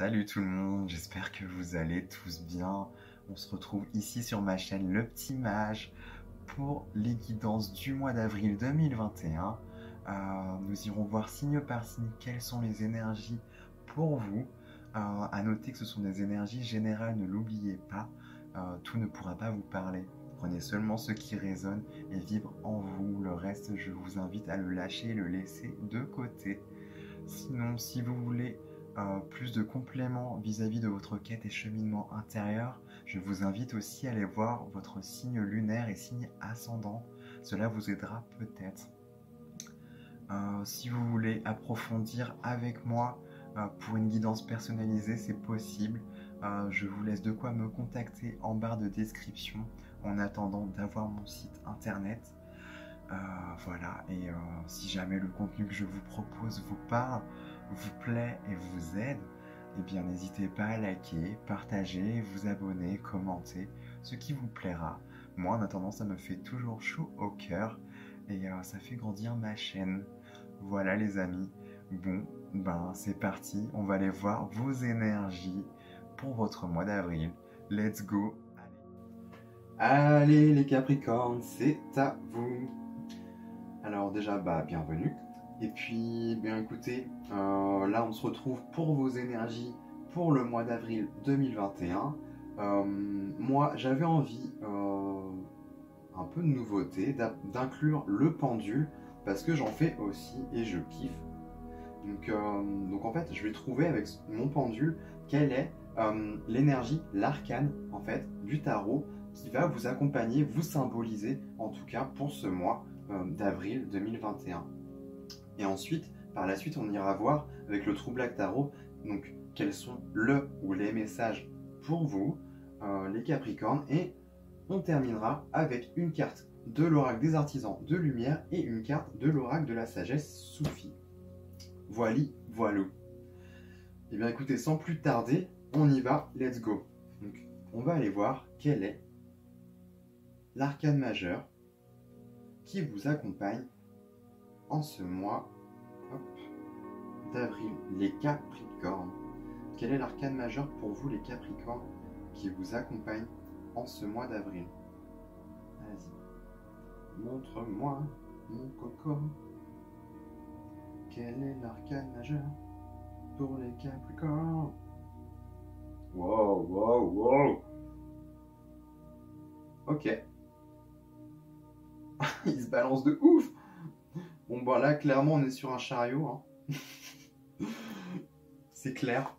Salut tout le monde, j'espère que vous allez tous bien. On se retrouve ici sur ma chaîne Le Petit Mage pour les guidances du mois d'avril 2021. Nous irons voir signe par signe quelles sont les énergies pour vous. À noter que ce sont des énergies générales, ne l'oubliez pas. Tout ne pourra pas vous parler. Prenez seulement ce qui résonne et vibre en vous. Le reste, je vous invite à le lâcher et le laisser de côté. Sinon, si vous voulez plus de compléments vis-à-vis de votre quête et cheminement intérieur, je vous invite aussi à aller voir votre signe lunaire et signe ascendant. Cela vous aidera peut-être. Si vous voulez approfondir avec moi pour une guidance personnalisée, c'est possible. Je vous laisse de quoi me contacter en barre de description en attendant d'avoir mon site internet. Voilà, et si jamais le contenu que je vous propose vous parle, vous plaît et vous aide, eh bien n'hésitez pas à liker, partager, vous abonner, commenter, ce qui vous plaira. Moi en attendant ça me fait toujours chaud au cœur et ça fait grandir ma chaîne. Voilà les amis, bon ben c'est parti, on va aller voir vos énergies pour votre mois d'avril. Let's go! Allez les Capricornes, c'est à vous! Alors déjà, bienvenue. Et puis, bien écoutez, là on se retrouve pour vos énergies pour le mois d'avril 2021. Moi, j'avais envie, un peu de nouveauté, d'inclure le pendule, parce que j'en fais aussi et je kiffe. Donc en fait, je vais trouver avec mon pendule quelle est l'énergie, l'arcane en fait, du tarot qui va vous accompagner, vous symboliser, en tout cas pour ce mois d'avril 2021. Et ensuite, par la suite, on ira voir avec le True Black Tarot, donc quels sont le ou les messages pour vous, les Capricornes, et on terminera avec une carte de l'oracle des artisans de lumière et une carte de l'oracle de la sagesse Soufi. Voili, voilou. Et bien écoutez, sans plus tarder, on y va, let's go. Donc, on va aller voir quel est l'arcane majeur qui vous accompagne en ce mois d'avril, les Capricornes. Quel est l'arcane majeur pour vous, les Capricornes, qui vous accompagne en ce mois d'avril? Vas-y, montre-moi, mon coco. Quel est l'arcane majeur pour les Capricornes? Wow, wow, wow. Ok. Il se balance de ouf. Bon, bah là, clairement, on est sur un chariot. Hein. C'est clair.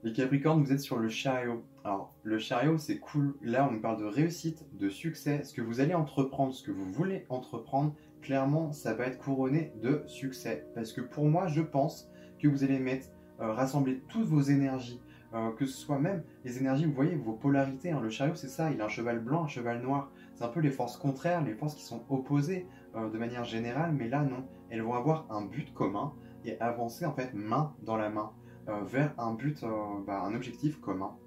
Les Capricornes, vous êtes sur le chariot. Alors, le chariot, c'est cool. Là, on nous parle de réussite, de succès. Ce que vous allez entreprendre, ce que vous voulez entreprendre, clairement, ça va être couronné de succès. Parce que pour moi, je pense que vous allez rassembler toutes vos énergies, que ce soit même les énergies, vous voyez, vos polarités. Hein. Le chariot, c'est ça. Il a un cheval blanc, un cheval noir. C'est un peu les forces contraires, les forces qui sont opposées de manière générale. Mais là, non. Elles vont avoir un but commun et avancer, en fait, main dans la main. Vers un but, un objectif commun.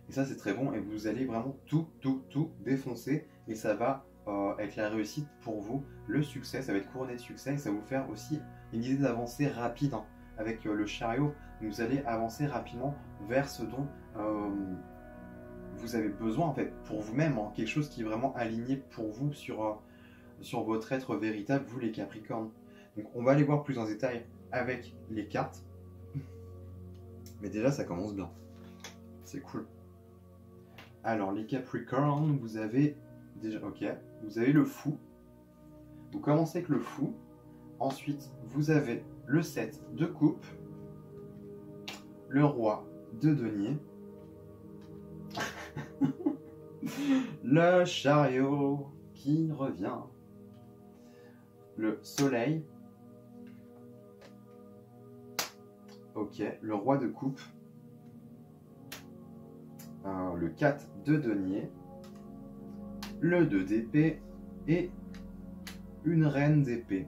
Et ça, c'est très bon. Et vous allez vraiment tout défoncer. Et ça va être la réussite pour vous. Le succès, ça va être couronné de succès. Et ça va vous faire aussi une idée d'avancer rapide. Hein. Avec le chariot, vous allez avancer rapidement vers ce dont vous avez besoin, en fait, pour vous-même. Hein. Quelque chose qui est vraiment aligné pour vous sur votre être véritable, vous les Capricornes. Donc, on va aller voir plus en détail avec les cartes. Mais déjà, ça commence bien. C'est cool. Alors, les Capricornes, vous avez déjà... Ok. Vous avez le fou. Vous commencez avec le fou. Ensuite, vous avez le 7 de coupe. Le roi de denier. Le chariot qui revient. Le soleil. Ok, le roi de coupe, le 4 de denier, le 2 d'épée et une reine d'épée.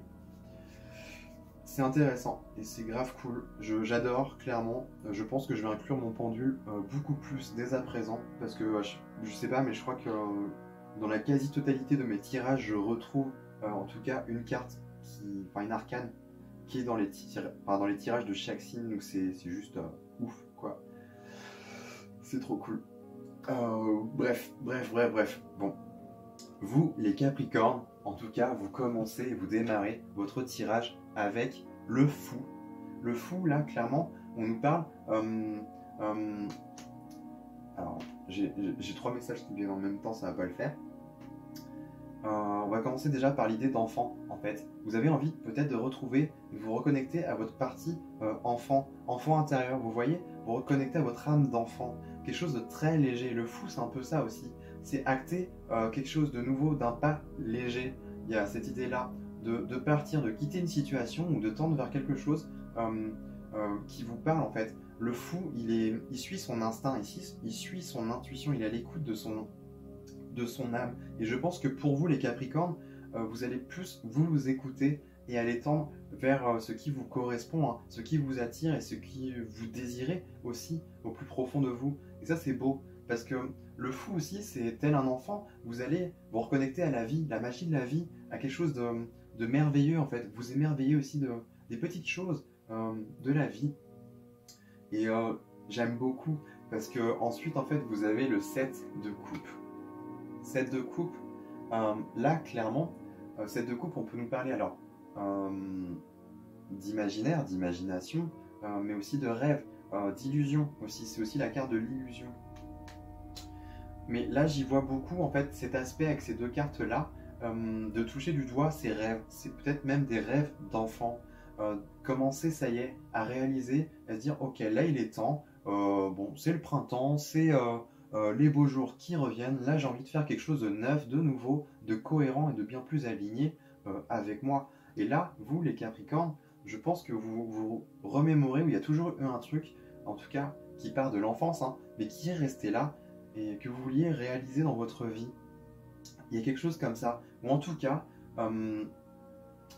C'est intéressant et c'est grave cool. J'adore, clairement. Je pense que je vais inclure mon pendule beaucoup plus dès à présent parce que je sais pas, mais je crois que dans la quasi-totalité de mes tirages, je retrouve en tout cas une carte, une arcane qui est dans les tirages de chaque signe, donc c'est juste ouf quoi. C'est trop cool. Bref. Bon, vous, les Capricornes, en tout cas, vous commencez, vous démarrez votre tirage avec le fou. Le fou, là, clairement, on nous parle... alors, j'ai 3 messages qui viennent en même temps, ça va pas le faire. On va commencer déjà par l'idée d'enfant, en fait. Vous avez envie peut-être de retrouver, de vous reconnecter à votre partie enfant intérieur, vous voyez, vous reconnecter à votre âme d'enfant, quelque chose de très léger. Le fou, c'est un peu ça aussi. C'est acter quelque chose de nouveau, d'un pas léger. Il y a cette idée-là de partir, de quitter une situation ou de tendre vers quelque chose qui vous parle, en fait. Le fou, il suit son instinct, il suit son intuition, il est à l'écoute de son âme. Et je pense que pour vous, les Capricornes, vous allez plus vous écouter et aller tendre vers ce qui vous correspond, hein, ce qui vous attire et ce qui vous désirez aussi au plus profond de vous. Et ça, c'est beau, parce que le fou aussi, c'est tel un enfant, vous allez vous reconnecter à la vie, la magie de la vie, à quelque chose de merveilleux, en fait. Vous émerveillez aussi des petites choses de la vie. Et j'aime beaucoup, parce que ensuite, en fait, vous avez le 7 de coupe. 7 de coupe, là, clairement, 7 de coupe, on peut nous parler alors d'imaginaire, d'imagination, mais aussi de rêve, d'illusion aussi. C'est aussi la carte de l'illusion. Mais là, j'y vois beaucoup, en fait, cet aspect avec ces 2 cartes-là, de toucher du doigt ces rêves. C'est peut-être même des rêves d'enfants. Commencer, ça y est, à réaliser, à se dire, ok, là, il est temps. Bon, c'est le printemps, c'est... les beaux jours qui reviennent, là j'ai envie de faire quelque chose de neuf, de nouveau, de cohérent et de bien plus aligné avec moi. Et là, vous les Capricornes, je pense que vous remémorez où il y a toujours eu un truc, en tout cas qui part de l'enfance, hein, mais qui est resté là et que vous vouliez réaliser dans votre vie. Il y a quelque chose comme ça, ou en tout cas,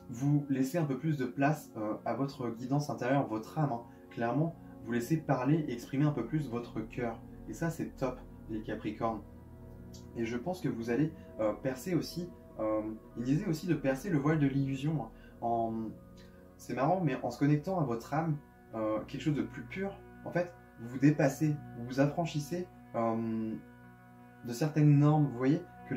vous laissez un peu plus de place à votre guidance intérieure, votre âme, hein. Clairement, vous laissez parler et exprimer un peu plus votre cœur. Et ça, c'est top, les Capricornes. Et je pense que vous allez percer aussi, il disait aussi de percer le voile de l'illusion. C'est marrant, mais en se connectant à votre âme, quelque chose de plus pur, en fait, vous vous dépassez, vous vous affranchissez de certaines normes. Vous voyez que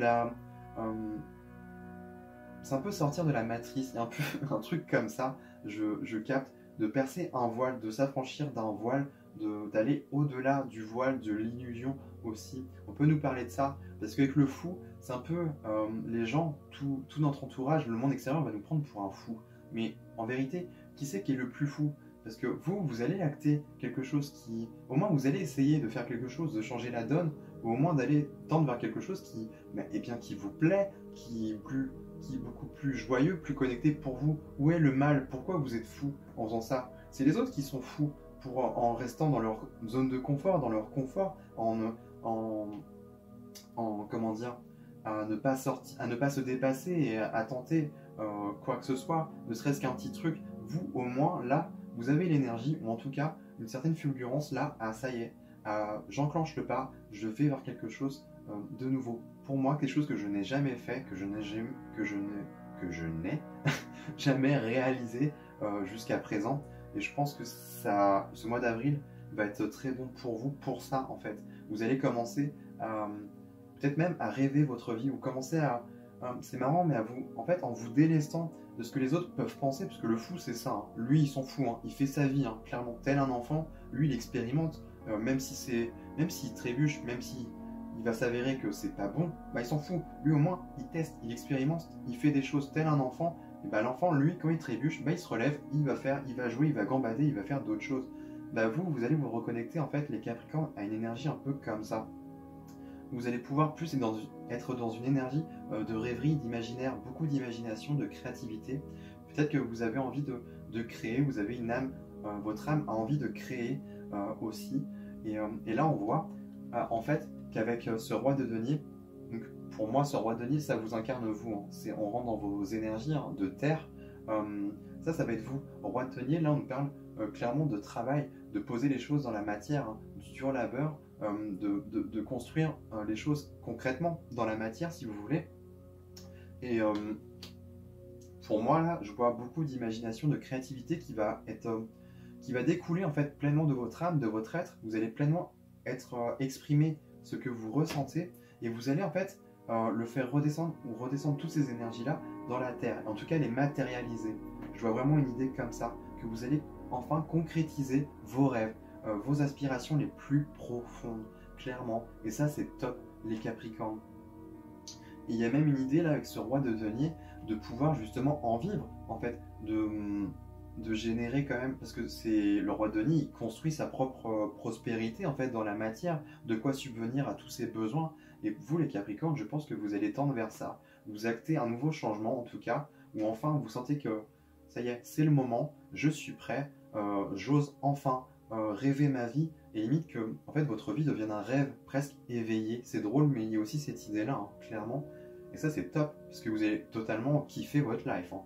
c'est un peu sortir de la matrice, il y a un peu un truc comme ça, je capte, de percer un voile, de s'affranchir d'un voile, d'aller au-delà du voile, de l'illusion aussi. On peut nous parler de ça, parce qu'avec le fou, c'est un peu les gens, tout notre entourage, le monde extérieur va nous prendre pour un fou. Mais en vérité, qui c'est qui est le plus fou? Parce que vous allez acter quelque chose qui... Au moins, vous allez essayer de faire quelque chose, de changer la donne, ou au moins d'aller tendre vers quelque chose qui, qui vous plaît, qui est beaucoup plus joyeux, plus connecté pour vous. Où est le mal? Pourquoi vous êtes fou en faisant ça? C'est les autres qui sont fous en restant dans leur zone de confort, dans leur confort, comment dire, à ne pas sortir, à ne pas se dépasser et à tenter quoi que ce soit, ne serait-ce qu'un petit truc. Vous, au moins, là, vous avez l'énergie, ou en tout cas, une certaine fulgurance, là, ça y est, j'enclenche le pas, je vais vers quelque chose de nouveau. Pour moi, quelque chose que je n'ai jamais fait, que je n'ai jamais réalisé jusqu'à présent. Et je pense que ce mois d'avril va être très bon pour vous, pour ça, en fait. Vous allez commencer peut-être même à rêver votre vie, ou commencer c'est marrant, mais en vous délestant de ce que les autres peuvent penser, parce que le fou, c'est ça, hein. Lui, il s'en fout, hein. Il fait sa vie, hein, clairement, tel un enfant. Lui, il expérimente, même s'il trébuche, même s'il va s'avérer que c'est pas bon, il s'en fout. Lui, au moins, il teste, il expérimente, il fait des choses tel un enfant. Et l'enfant, lui, quand il trébuche, il se relève, il va jouer, il va gambader, il va faire d'autres choses. Vous allez vous reconnecter, en fait, les Capricornes, à une énergie un peu comme ça. Vous allez pouvoir plus être dans une énergie de rêverie, d'imaginaire, beaucoup d'imagination, de créativité. Peut-être que vous avez envie de créer, vous avez une âme, votre âme a envie de créer aussi. Et là, on voit en fait qu'avec ce roi de denier, donc pour moi, ce roi de denier, ça vous incarne vous. Hein. On rentre dans vos énergies de terre. Ça va être vous. Roi de denier, là, on nous parle clairement de travail, de poser les choses dans la matière, hein, du dur labeur. De construire les choses concrètement dans la matière, si vous voulez. Et pour moi, là, je vois beaucoup d'imagination, de créativité qui va découler en fait pleinement de votre âme, de votre être. Vous allez pleinement exprimer ce que vous ressentez et vous allez en fait le faire redescendre ou redescendre toutes ces énergies-là dans la terre, en tout cas les matérialiser. Je vois vraiment une idée comme ça, que vous allez enfin concrétiser vos rêves, vos aspirations les plus profondes, clairement. Et ça, c'est top, les Capricornes. Et il y a même une idée là avec ce roi de denier de pouvoir justement en vivre, en fait, de générer quand même, parce que c'est le roi de denier, il construit sa propre prospérité en fait dans la matière, de quoi subvenir à tous ses besoins. Et vous les Capricornes, je pense que vous allez tendre vers ça. Vous actez un nouveau changement en tout cas, où enfin vous sentez que ça y est, c'est le moment, je suis prêt, j'ose enfin rêver ma vie, et limite que en fait votre vie devienne un rêve presque éveillé. C'est drôle, mais il y a aussi cette idée-là, hein, clairement. Et ça c'est top, parce que vous allez totalement kiffer votre life. Hein.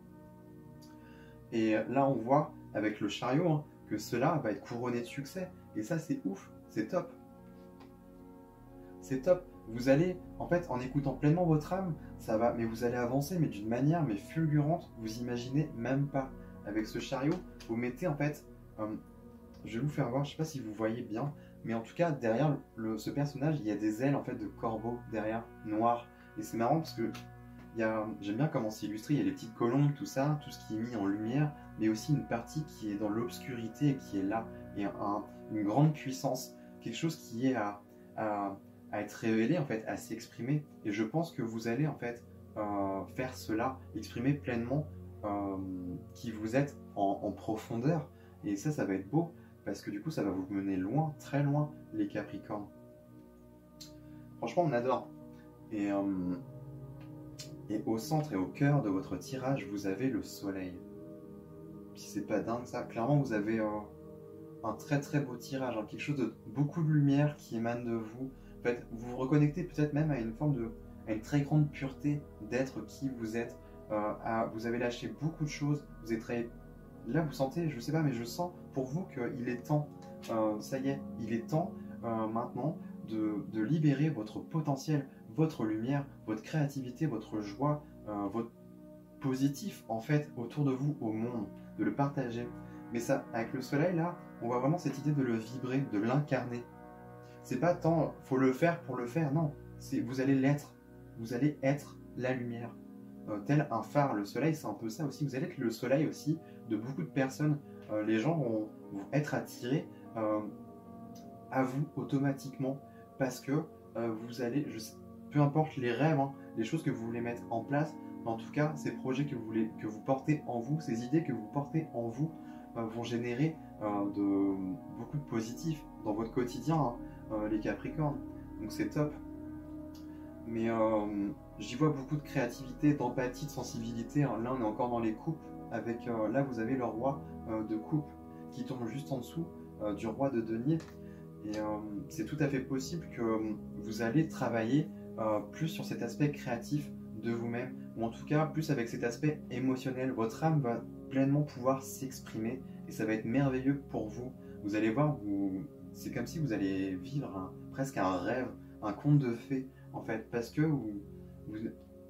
Et là on voit avec le chariot hein, que cela va être couronné de succès. Et ça c'est ouf, c'est top. C'est top. Vous allez, en fait, en écoutant pleinement votre âme, ça va, mais vous allez avancer, mais d'une manière mais fulgurante, vous imaginez même pas. Avec ce chariot, vous mettez en fait, je vais vous faire voir, je sais pas si vous voyez bien, mais en tout cas derrière ce personnage, il y a des ailes en fait de corbeau derrière, noires. Et c'est marrant parce que j'aime bien comment c'est illustré. Il y a les petites colombes, tout ça, tout ce qui est mis en lumière, mais aussi une partie qui est dans l'obscurité et qui est là, et une grande puissance, quelque chose qui est à être révélé en fait, à s'exprimer. Et je pense que vous allez en fait faire cela, exprimer pleinement qui vous êtes en profondeur. Et ça va être beau parce que du coup ça va vous mener loin, très loin, les Capricornes. Franchement, on adore. Et au centre et au cœur de votre tirage, vous avez le soleil. Si c'est pas dingue ça, clairement vous avez un très très beau tirage, hein, quelque chose de beaucoup de lumière qui émane de vous. En fait, vous vous reconnectez peut-être même à une forme à une très grande pureté d'être qui vous êtes. Vous avez lâché beaucoup de choses. Vous êtes très... Là, vous sentez, je sais pas, mais je sens pour vous qu'il est temps. Ça y est, il est temps maintenant de libérer votre potentiel, votre lumière, votre créativité, votre joie, votre positif en fait autour de vous, au monde, de le partager. Mais ça, avec le soleil là, on voit vraiment cette idée de le vibrer, de l'incarner. C'est pas tant faut le faire pour le faire, non. C'est vous allez l'être. Vous allez être la lumière. Tel un phare, le soleil, c'est un peu ça aussi. Vous allez être le soleil aussi de beaucoup de personnes. Les gens vont être attirés à vous automatiquement parce que vous allez, peu importe les rêves, hein, les choses que vous voulez mettre en place, mais en tout cas, ces projets que vous portez en vous, ces idées que vous portez en vous, vont générer beaucoup de positifs dans votre quotidien, hein, les Capricornes. Donc c'est top. Mais j'y vois beaucoup de créativité, d'empathie, de sensibilité. Hein. Là, on est encore dans les coupes. Avec, là, vous avez le roi de coupe qui tombe juste en dessous du roi de denier. Et c'est tout à fait possible que vous allez travailler plus sur cet aspect créatif de vous-même, ou en tout cas plus avec cet aspect émotionnel. Votre âme va pleinement pouvoir s'exprimer et ça va être merveilleux pour vous. Vous allez voir, c'est comme si vous allez vivre presque un rêve, un conte de fées en fait, parce que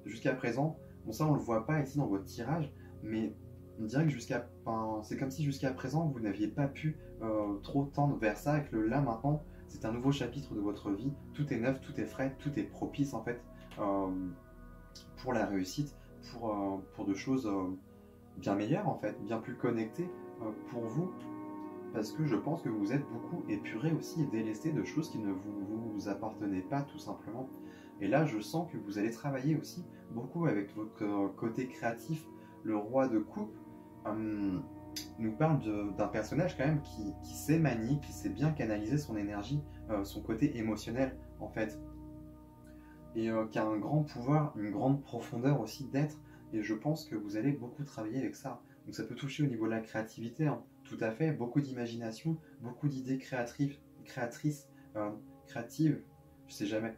jusqu'à présent, bon ça on le voit pas ici dans votre tirage, mais on dirait que c'est comme si jusqu'à présent vous n'aviez pas pu trop tendre vers ça, et que là maintenant c'est un nouveau chapitre de votre vie, tout est neuf, tout est frais, tout est propice en fait pour la réussite, pour de choses bien meilleures en fait, bien plus connectées pour vous, parce que je pense que vous êtes beaucoup épuré aussi et délesté de choses qui ne vous appartenaient pas tout simplement. Et là je sens que vous allez travailler aussi beaucoup avec votre côté créatif. Le roi de coupe nous parle d'un personnage quand même qui sait manier, qui sait bien canaliser son énergie, son côté émotionnel en fait, et qui a un grand pouvoir, une grande profondeur aussi d'être, et je pense que vous allez beaucoup travailler avec ça. Donc ça peut toucher au niveau de la créativité, hein, tout à fait, beaucoup d'imagination, beaucoup d'idées créatives, je sais jamais,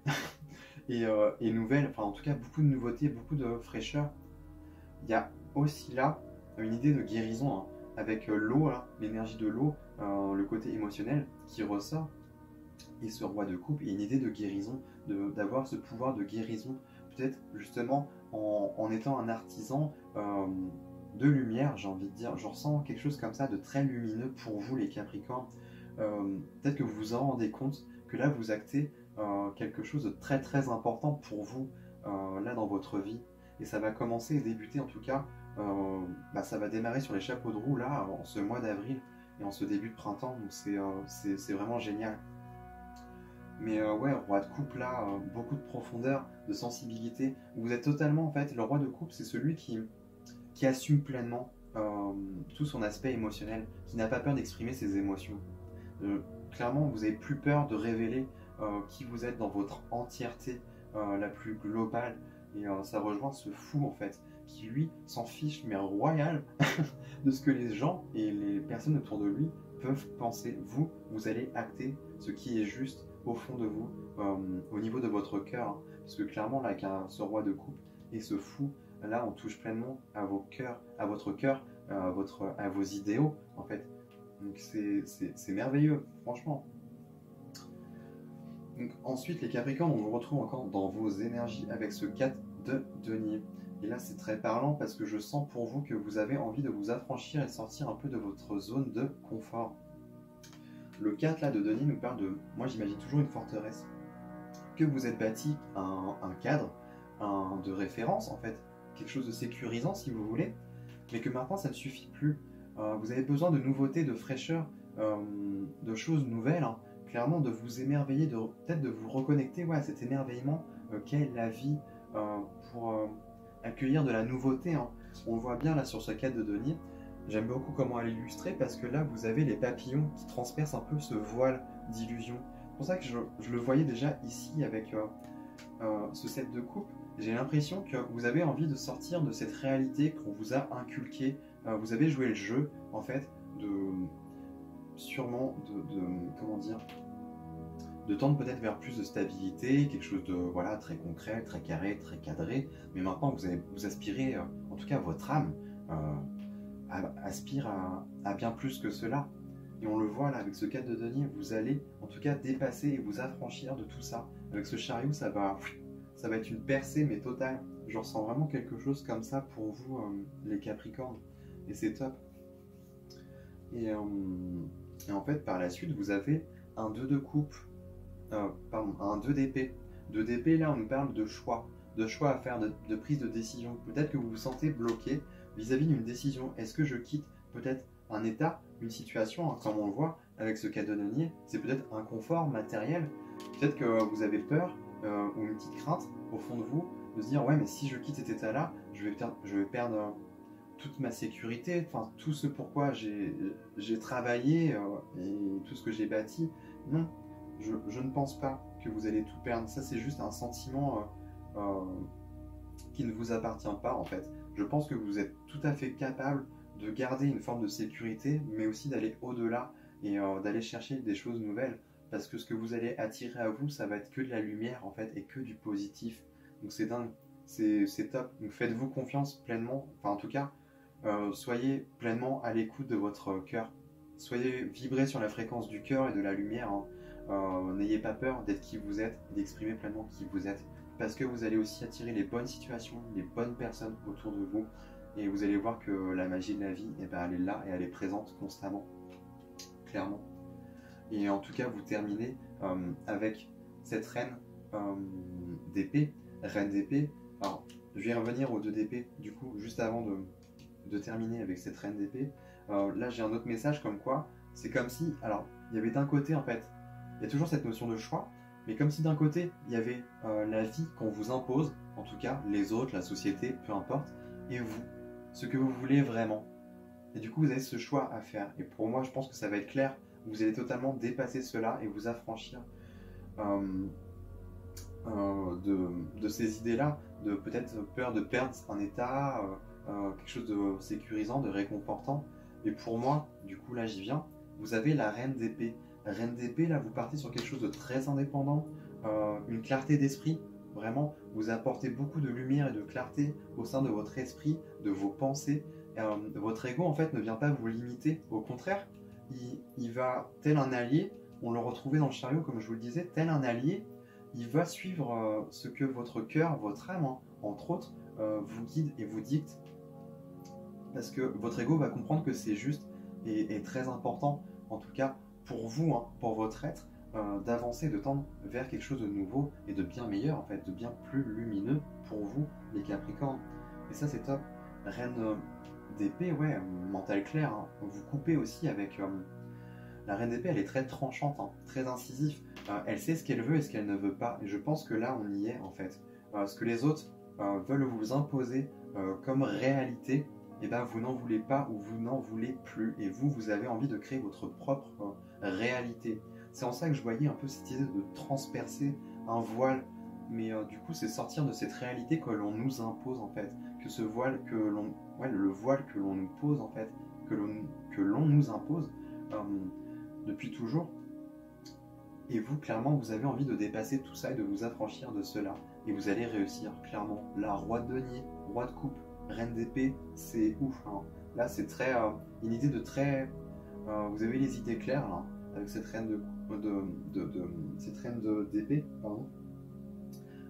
et nouvelles, enfin en tout cas beaucoup de nouveautés, beaucoup de fraîcheur. Il y a aussi là une idée de guérison, hein, avec l'eau, l'énergie de l'eau, le côté émotionnel qui ressort, et ce roi de coupe, et une idée de guérison, d'avoir ce pouvoir de guérison, peut-être justement en étant un artisan de lumière, j'ai envie de dire. Je ressens quelque chose comme ça de très lumineux pour vous les Capricornes. Peut-être que vous vous en rendez compte que là vous actez quelque chose de très très important pour vous là dans votre vie. Et ça va commencer et débuter en tout cas, ça va démarrer sur les chapeaux de roue là en ce mois d'avril et en ce début de printemps, donc c'est vraiment génial. Mais ouais, roi de coupe là, beaucoup de profondeur, de sensibilité. Vous êtes totalement en fait, le roi de coupe c'est celui qui assume pleinement tout son aspect émotionnel, qui n'a pas peur d'exprimer ses émotions. Clairement, vous n'avez plus peur de révéler qui vous êtes dans votre entièreté la plus globale. Et ça rejoint ce fou en fait, qui lui s'en fiche, mais royal, de ce que les gens et les personnes autour de lui peuvent penser. Vous allez acter ce qui est juste au fond de vous, au niveau de votre cœur. Hein. Parce que clairement, là, avec ce roi de coupe et ce fou, là, on touche pleinement à vos cœurs, à votre cœur, à vos idéaux, en fait. Donc c'est merveilleux, franchement. Donc, ensuite, les Capricornes, on vous retrouve encore dans vos énergies avec ce 4 de denier. Et là, c'est très parlant parce que je sens pour vous que vous avez envie de vous affranchir et de sortir un peu de votre zone de confort. Le 4 là, de denier nous parle de, moi j'imagine toujours une forteresse, que vous êtes bâti un cadre, de référence en fait, quelque chose de sécurisant si vous voulez, mais que maintenant ça ne suffit plus. Vous avez besoin de nouveautés, de fraîcheur, de choses nouvelles, hein. Clairement de vous émerveiller, peut-être de vous reconnecter à cet émerveillement qu'est la vie pour accueillir de la nouveauté. Hein. On le voit bien là sur ce 4 de denier. J'aime beaucoup comment elle est illustrée parce que là vous avez les papillons qui transpercent un peu ce voile d'illusion. C'est pour ça que je le voyais déjà ici avec ce set de coupe. J'ai l'impression que vous avez envie de sortir de cette réalité qu'on vous a inculquée. Vous avez joué le jeu en fait comment dire, de tendre peut-être vers plus de stabilité, quelque chose de très concret, très carré, très cadré. Mais maintenant vous aspirez, en tout cas votre âme aspire à bien plus que cela. Et on le voit là avec ce 4 de denier, vous allez en tout cas dépasser et vous affranchir de tout ça. Avec ce chariot, ça va être une percée mais totale. Je ressens vraiment quelque chose comme ça pour vous les Capricornes. Et c'est top. Et en fait par la suite vous avez un 2 de coupe, un 2 d'épée. 2 d'épée là on nous parle de choix à faire, de prise de décision. Peut-être que vous vous sentez bloqué vis-à-vis d'une décision. Est-ce que je quitte peut-être un état, une situation, hein, comme on le voit avec ce cas de denier, c'est peut-être un confort matériel. Peut-être que vous avez peur ou une petite crainte au fond de vous de se dire ouais mais si je quitte cet état-là, je vais perdre toute ma sécurité, enfin tout ce pourquoi j'ai travaillé et tout ce que j'ai bâti. Non, je ne pense pas que vous allez tout perdre. Ça c'est juste un sentiment qui ne vous appartient pas en fait. Je pense que vous êtes tout à fait capable de garder une forme de sécurité, mais aussi d'aller au-delà et d'aller chercher des choses nouvelles. Parce que ce que vous allez attirer à vous, ça va être que de la lumière en fait et que du positif. Donc c'est dingue, c'est top. Donc faites-vous confiance pleinement, enfin en tout cas, soyez pleinement à l'écoute de votre cœur. Soyez vibrés sur la fréquence du cœur et de la lumière. Hein. N'ayez pas peur d'être qui vous êtes et d'exprimer pleinement qui vous êtes. Parce que vous allez aussi attirer les bonnes situations, les bonnes personnes autour de vous. Et vous allez voir que la magie de la vie, elle est là et elle est présente constamment. Clairement. Et en tout cas, vous terminez avec cette reine d'épée. Reine d'épée. Alors, je vais revenir aux 2 d'épée, du coup, juste avant de terminer avec cette reine d'épée. Là, j'ai un autre message comme quoi, c'est comme si, alors, il y avait d'un côté, en fait, il y a toujours cette notion de choix, mais comme si d'un côté, il y avait la vie qu'on vous impose, en tout cas, les autres, la société, peu importe, et vous, ce que vous voulez vraiment. Et du coup, vous avez ce choix à faire. Et pour moi, je pense que ça va être clair. Vous allez totalement dépasser cela et vous affranchir de ces idées-là, de peut-être peur de perdre un état, quelque chose de sécurisant, de réconfortant. Et pour moi, du coup, là, j'y viens. Vous avez la reine d'épée. Reine d'épée, là, vous partez sur quelque chose de très indépendant, une clarté d'esprit. Vraiment, vous apportez beaucoup de lumière et de clarté au sein de votre esprit, de vos pensées. Votre ego, en fait, ne vient pas vous limiter. Au contraire, il va, tel un allié, on le retrouvait dans le chariot, comme je vous le disais, tel un allié, il va suivre ce que votre cœur, votre âme, hein, entre autres, vous guide et vous dicte. Parce que votre ego va comprendre que c'est juste et très important, en tout cas pour vous, hein, pour votre être, d'avancer, de tendre vers quelque chose de nouveau et de bien meilleur, en fait, de bien plus lumineux pour vous, les Capricornes. Et ça, c'est top. Reine d'épée, ouais, mental clair, hein. Vous coupez aussi avec... la reine d'épée, elle est très tranchante, hein, très incisive. Elle sait ce qu'elle veut et ce qu'elle ne veut pas. Et je pense que là, on y est, en fait. Ce que les autres veulent vous imposer comme réalité, et ben vous n'en voulez pas ou vous n'en voulez plus. Et vous, vous avez envie de créer votre propre réalité. C'est en ça que je voyais un peu cette idée de transpercer un voile. Mais du coup, c'est sortir de cette réalité que l'on nous impose, en fait. Que ce voile que l'on... Ouais, le voile que l'on nous pose, en fait. Que l'on nous impose depuis toujours. Et vous, clairement, vous avez envie de dépasser tout ça et de vous affranchir de cela. Et vous allez réussir, clairement. Là, roi de denier, roi de coupe, reine d'épée, c'est ouf. Hein. Là, c'est très... une idée de très... vous avez les idées claires, là, avec cette reine d'épée, pardon.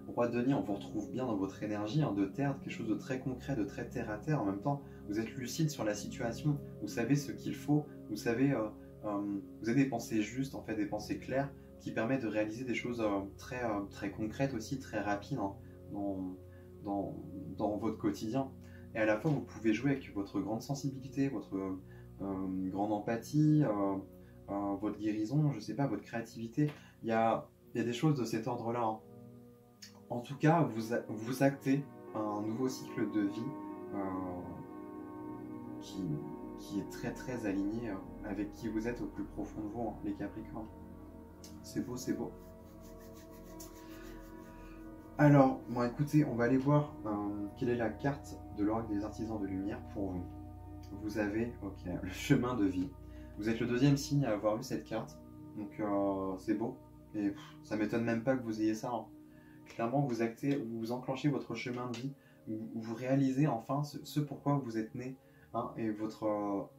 Roi de denier, on vous retrouve bien dans votre énergie, hein, de terre, quelque chose de très concret, de très terre à terre. En même temps, vous êtes lucide sur la situation, vous savez ce qu'il faut, vous savez... vous avez des pensées justes, en fait, des pensées claires, qui permettent de réaliser des choses très concrètes aussi, très rapides, hein, dans votre quotidien. Et à la fois, vous pouvez jouer avec votre grande sensibilité, votre grande empathie, votre guérison, je sais pas, votre créativité. Il y a des choses de cet ordre-là. Hein. En tout cas, vous actez un nouveau cycle de vie qui est très aligné avec qui vous êtes au plus profond de vous, hein, les Capricornes. C'est beau, c'est beau. Alors, bon, écoutez, on va aller voir quelle est la carte de l'oracle des artisans de lumière pour vous. Vous avez, ok, le chemin de vie. Vous êtes le deuxième signe à avoir eu cette carte, donc c'est beau. Et ça m'étonne même pas que vous ayez ça. Hein. Clairement, vous actez, vous enclenchez votre chemin de vie, vous réalisez enfin ce pourquoi vous êtes né. Hein, et votre...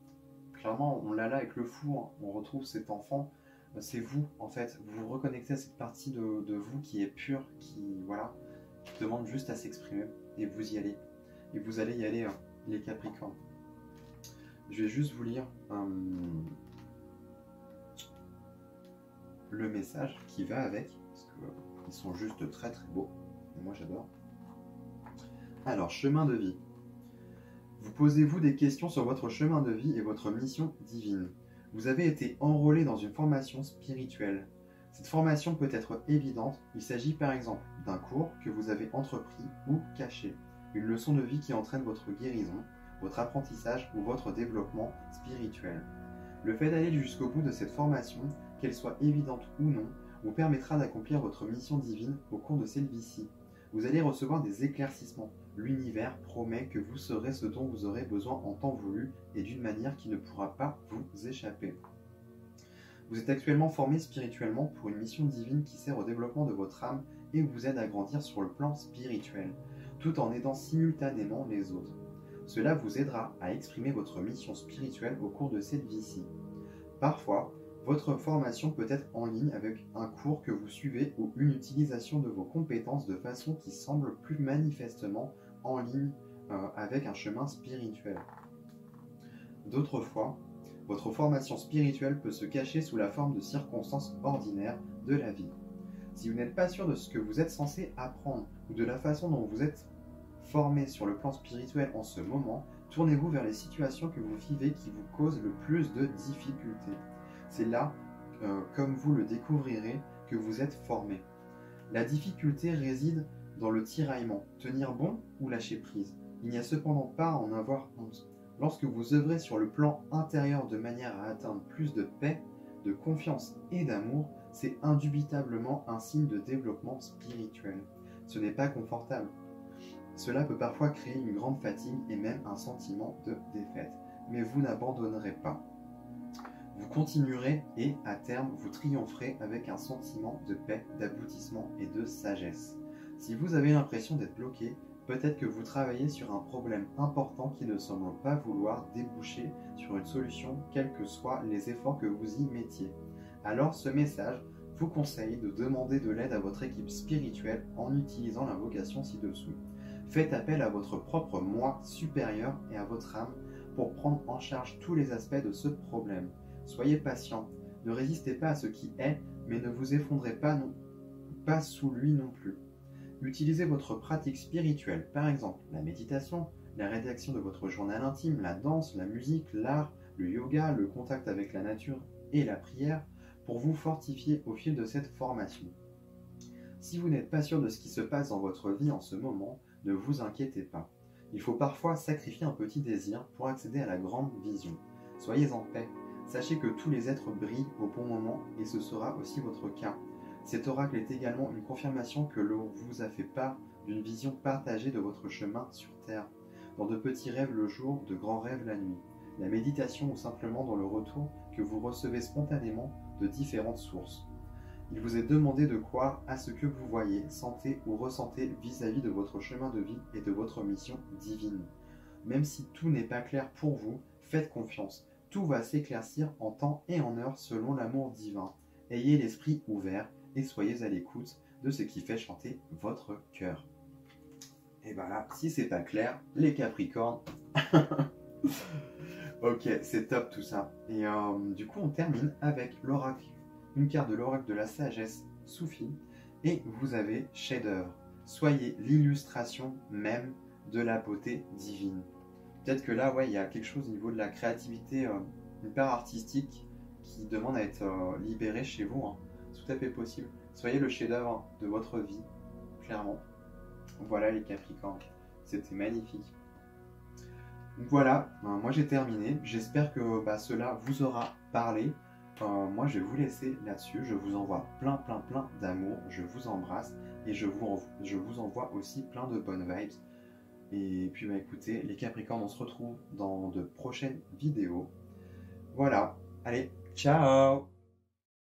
clairement, on l'a là avec le fou, hein, on retrouve cet enfant, c'est vous, en fait. Vous vous reconnectez à cette partie de vous qui est pure, qui demande juste à s'exprimer. Et vous y allez. Et vous allez y aller, les Capricornes. Je vais juste vous lire le message qui va avec, parce qu'ils sont juste très beaux. Et moi, j'adore. Alors, chemin de vie. Vous posez-vous des questions sur votre chemin de vie et votre mission divine. Vous avez été enrôlé dans une formation spirituelle. Cette formation peut être évidente. Il s'agit par exemple d'un cours que vous avez entrepris ou caché. Une leçon de vie qui entraîne votre guérison, votre apprentissage ou votre développement spirituel. Le fait d'aller jusqu'au bout de cette formation, qu'elle soit évidente ou non, vous permettra d'accomplir votre mission divine au cours de cette vie-ci. Vous allez recevoir des éclaircissements. L'univers promet que vous serez ce dont vous aurez besoin en temps voulu et d'une manière qui ne pourra pas vous échapper. Vous êtes actuellement formé spirituellement pour une mission divine qui sert au développement de votre âme et vous aide à grandir sur le plan spirituel, tout en aidant simultanément les autres. Cela vous aidera à exprimer votre mission spirituelle au cours de cette vie-ci. Parfois, votre formation peut être en ligne avec un cours que vous suivez ou une utilisation de vos compétences de façon qui semble plus manifestement en ligne avec un chemin spirituel. D'autres fois, votre formation spirituelle peut se cacher sous la forme de circonstances ordinaires de la vie. Si vous n'êtes pas sûr de ce que vous êtes censé apprendre ou de la façon dont vous êtes formé sur le plan spirituel en ce moment, tournez-vous vers les situations que vous vivez qui vous causent le plus de difficultés. C'est là, comme vous le découvrirez, que vous êtes formé. La difficulté réside dans le tiraillement, tenir bon ou lâcher prise. Il n'y a cependant pas à en avoir honte. Lorsque vous œuvrez sur le plan intérieur de manière à atteindre plus de paix, de confiance et d'amour, c'est indubitablement un signe de développement spirituel. Ce n'est pas confortable. Cela peut parfois créer une grande fatigue et même un sentiment de défaite. Mais vous n'abandonnerez pas. Vous continuerez et, à terme, vous triompherez avec un sentiment de paix, d'aboutissement et de sagesse. Si vous avez l'impression d'être bloqué, peut-être que vous travaillez sur un problème important qui ne semble pas vouloir déboucher sur une solution, quels que soient les efforts que vous y mettiez. Alors ce message vous conseille de demander de l'aide à votre équipe spirituelle en utilisant l'invocation ci-dessous. Faites appel à votre propre moi supérieur et à votre âme pour prendre en charge tous les aspects de ce problème. Soyez patient, ne résistez pas à ce qui est, mais ne vous effondrez pas, pas sous lui non plus. Utilisez votre pratique spirituelle, par exemple la méditation, la rédaction de votre journal intime, la danse, la musique, l'art, le yoga, le contact avec la nature et la prière, pour vous fortifier au fil de cette formation. Si vous n'êtes pas sûr de ce qui se passe dans votre vie en ce moment, ne vous inquiétez pas. Il faut parfois sacrifier un petit désir pour accéder à la grande vision. Soyez en paix. Sachez que tous les êtres brillent au bon moment et ce sera aussi votre cas. Cet oracle est également une confirmation que l'on vous a fait part d'une vision partagée de votre chemin sur Terre. Dans de petits rêves le jour, de grands rêves la nuit. La méditation ou simplement dans le retour que vous recevez spontanément de différentes sources. Il vous est demandé de croire à ce que vous voyez, sentez ou ressentez vis-à-vis de votre chemin de vie et de votre mission divine. Même si tout n'est pas clair pour vous, faites confiance. Tout va s'éclaircir en temps et en heure selon l'amour divin. Ayez l'esprit ouvert et soyez à l'écoute de ce qui fait chanter votre cœur. Et voilà, si c'est pas clair, les Capricornes. Ok, c'est top tout ça. Et du coup, on termine avec l'oracle. Une carte de l'oracle de la sagesse soufie. Et vous avez chef-d'œuvre. Soyez l'illustration même de la beauté divine. Peut-être que là, ouais, il y a quelque chose au niveau de la créativité, une part artistique qui demande à être libérée chez vous. Hein. Tout à fait possible. Soyez le chef-d'œuvre de votre vie, clairement. Voilà les Capricornes. C'était magnifique. Donc voilà, moi j'ai terminé. J'espère que cela vous aura parlé. Moi je vais vous laisser là-dessus. Je vous envoie plein d'amour. Je vous embrasse et je vous envoie aussi plein de bonnes vibes. Et puis écoutez, les Capricornes, on se retrouve dans de prochaines vidéos. Voilà, allez, ciao!